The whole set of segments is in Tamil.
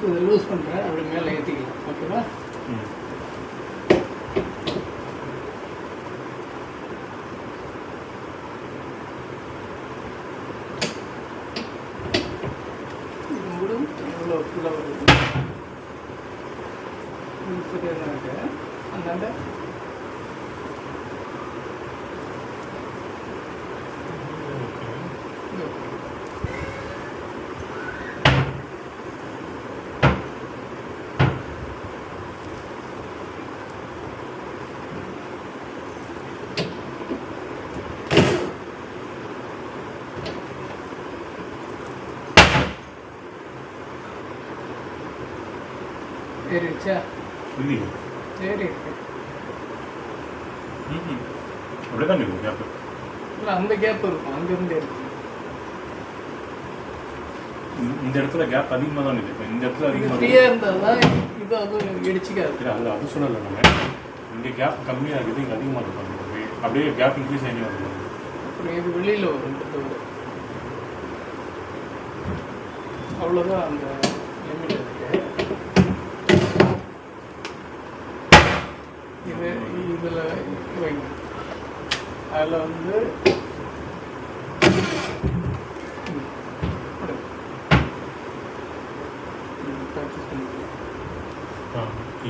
இதை லூஸ் பண்ணுறேன், அப்படி மேலே ஏற்றிக்கலாம். ஓகேவா? இது மூடும் எவ்வளோ ஃபுல்லாக வருது சரியாக அந்தாண்ட ஏறிடுச்சா? இல்லையா? ஏறி இருக்கு. அப்படியே தான் இருக்கும் கேப். இல்லை, அந்த கேப் இருக்கும், அங்கேருந்து இருக்கும். இந்த இடத்துல கேப் அதிகமாக தான் இருக்கும். இந்த இடத்துல அதிகமாக ஃப்ரீயாக இருந்தால் தான் இது அதுவும் இடிச்சிக்காது. இல்லை, அது சொல்லலை. நம்ம இங்கே கேப் கம்மியாக இருக்குது, இங்கே அதிகமாக இருக்கும். அப்படியே கேப் இன்க்ரீஸ் ஆகி வருது. அப்புறம் இது வெளியில் வரும். அவ்வளோதான் அந்த லிமிட் இருக்கு. இது இதில் வைங்க. அதில் வந்து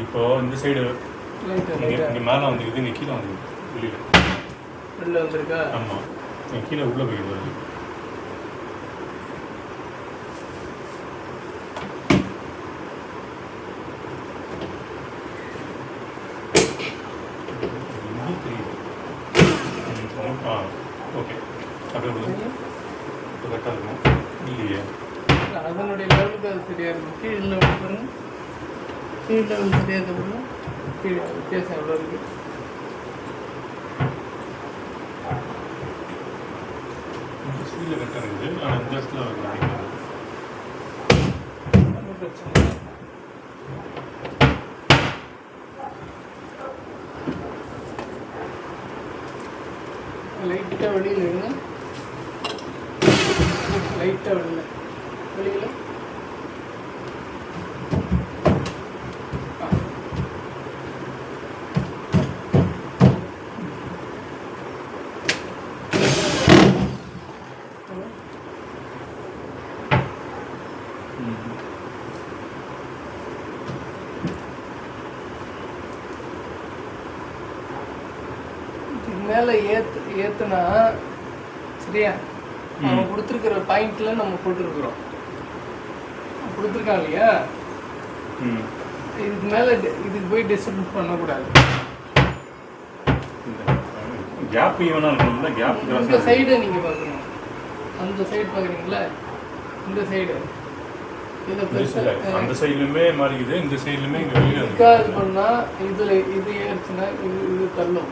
இப்போ இந்த சைடு இங்கே மேலே வந்துருக்குது, இங்கே கீழே வந்துருக்கு. வெளியில் வந்துருக்கா? ஆமாம், கீழே உள்ளே போயிட்டு வருது. ஓகே, அப்படியே கரெக்டாக இருக்கும். இல்லையே, அதனுடைய லெவலுக்கு அது சரியாக இருக்கும். கீழே லெவல் பாருங்க, கீழே லெவல் சரியாக இருக்க கீழே வித்தியாசம் எவ்வளோ இருக்குது. ஸ்பீடில் கரெக்டாக இருக்குது, ஆனால் இந்த இடத்துல ஒன்றும் பிரச்சனை இல்லை. லைட்டாக வெளியில் எடுங்க, லைட்டாக வெளியில் மேலே ஏற்றுனா சரியா? அவன் கொடுத்துருக்குற பாயிண்டில் நம்ம போட்டுருக்குறோம், கொடுத்துருக்கான் இல்லையா? இதுக்கு மேலே இதுக்கு போய் டிஸ்டர்பன்ஸ் பண்ணக்கூடாது. கேப் ஈவனாக இருக்கணும்ல. கேப் இந்த சைடை நீங்கள் பார்க்கணும். அந்த சைடு பார்க்குறீங்களா? இந்த சைடு அந்த சைட்லையுமே மாறிக்குது, இந்த சைட்லையுமே இங்கே வெளியே இது பண்ணால் இதில் இது ஏறிச்சுன்னா இது தள்ளும்.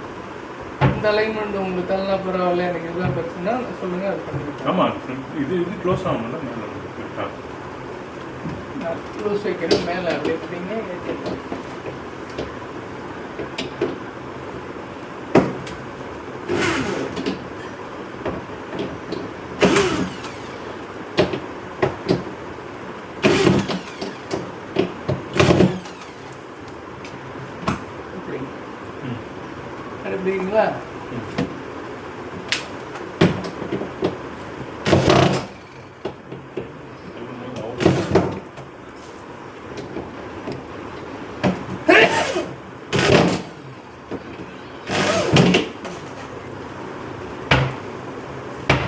இந்த அலைன்மெண்ட் உங்களுக்கு தள்ளா பரவாயில்ல, எனக்கு இதெல்லாம் பிரச்சனை சொல்லுங்கள், அது பண்ணிக்கலாம். ஆமாம், இது க்ளோஸ் ஆகணும்ல. மேலே நான் க்ளோஸ் வைக்கிறேன். மேலே அப்படி எப்படிங்க ஏற்றிருக்கேன். அப்படிங்களா?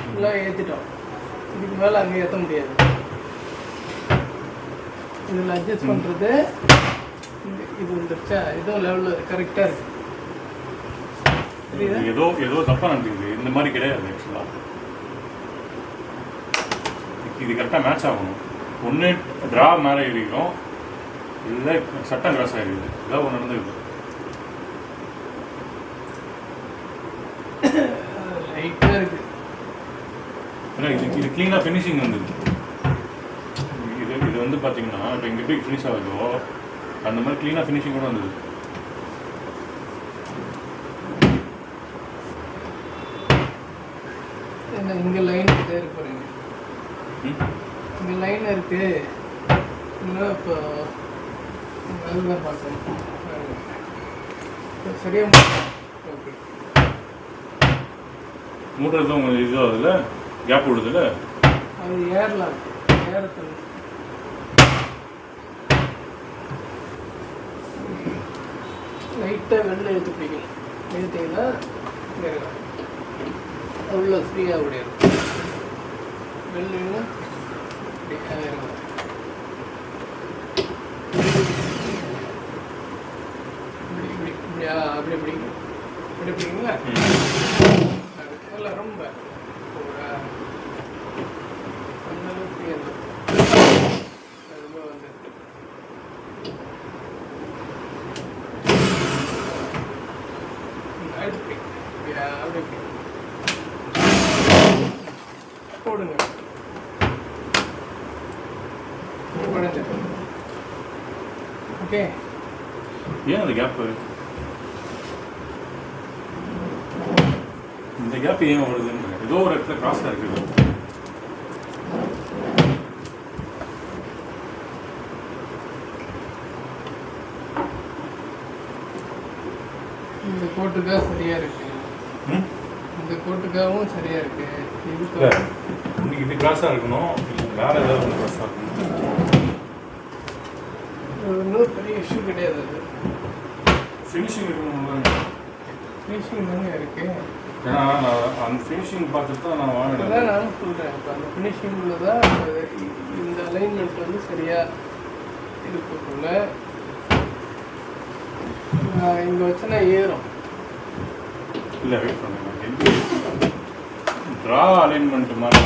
ஃபுல்லாக ஏற்றிட்டோம். இதுக்கு மேலே அங்கே ஏற்ற முடியாது. இதில் அட்ஜஸ்ட் பண்ணுறது இது வந்துருச்சா? ஏதோ லெவலில் கரெக்டாக இருக்குது. ஏதோ ஏதோ தப்பாக நடந்துக்குது. இந்த மாதிரி கிடையாது. ஆக்சுவலாக இது கரெக்டாக மேட்ச் ஆகணும். ஒன்று ட்ரா மேலே ஏறிக்கும், இல்லை சட்டம் கிராஸ் ஆகிருக்குது. இதான் ஒன்று நடந்துக்குது. லைட்டாக இருக்குது. ஏன்னா இது க்ளீனாக ஃபினிஷிங் வந்துது. இது வந்து பார்த்தீங்கன்னா இப்போ இங்கே எப்படி ஃபினிஷ் ஆகுதோ அந்த மாதிரி க்ளீனாக ஃபினிஷிங் கூட வந்தது. இங்கே லைன் இருக்கு பாருங்க, இங்கே லைன் இருக்கு. இன்னும் இப்போ அதுதான் பார்க்கணும். சரியாக ஓகே. மூட்டுறது உங்களுக்கு இது ஆகுதுல்ல, கேப் விடுதுல்ல, அது ஏறலாம், ஏறத்தில் லைட்டாக வெளில எடுத்து பிடிக்கணும். எடுத்தீங்கன்னா இறங்கலாம், உள்ள ஃப்ரீயாக விடையாது. வெளில இறங்கலாம். அப்படி பிடிக்கும், அப்படி பிடிக்குங்களா? அதெல்லாம் ரொம்ப அந்த அளவுக்கு ரொம்ப வந்து அப்படி போடுங்க. ஓகே. ஏன் அந்த கேப்பு, இந்த கேப் ஏன் வருதுன்னு ஏதோ ஒரு இடத்துல கிராஸாக இருக்குது. இந்த கோட்டுக்காக சரியா இருக்கு, இந்த கோட்டுக்காகவும் சரியா இருக்கு. இல்லை இன்னைக்கு இது கிராஸாக இருக்கணும், இல்லை வேறு ஏதாவது ஒன்று கிராஸாக இருக்கணும். இன்னும் பெரிய இஷ்யூ கிடையாது. அது ஃபினிஷிங் இருக்கணும், ஃபினிஷிங் தானே இருக்கு. ஏன்னா நான் அந்த ஃபினிஷிங் பார்த்துட்டு தான் நான் வாங்கினேன். அதான் நானும் சொல்கிறேன். இப்போ அந்த ஃபினிஷிங்கில் தான் இந்த அலைன்மெண்ட் வந்து சரியாக இருக்கக்குள்ள இங்கே வச்சுனா ஏறும். இல்லை வெயிட் பண்ணுங்க, ட்ரா அலைன்மெண்ட் மாதிரி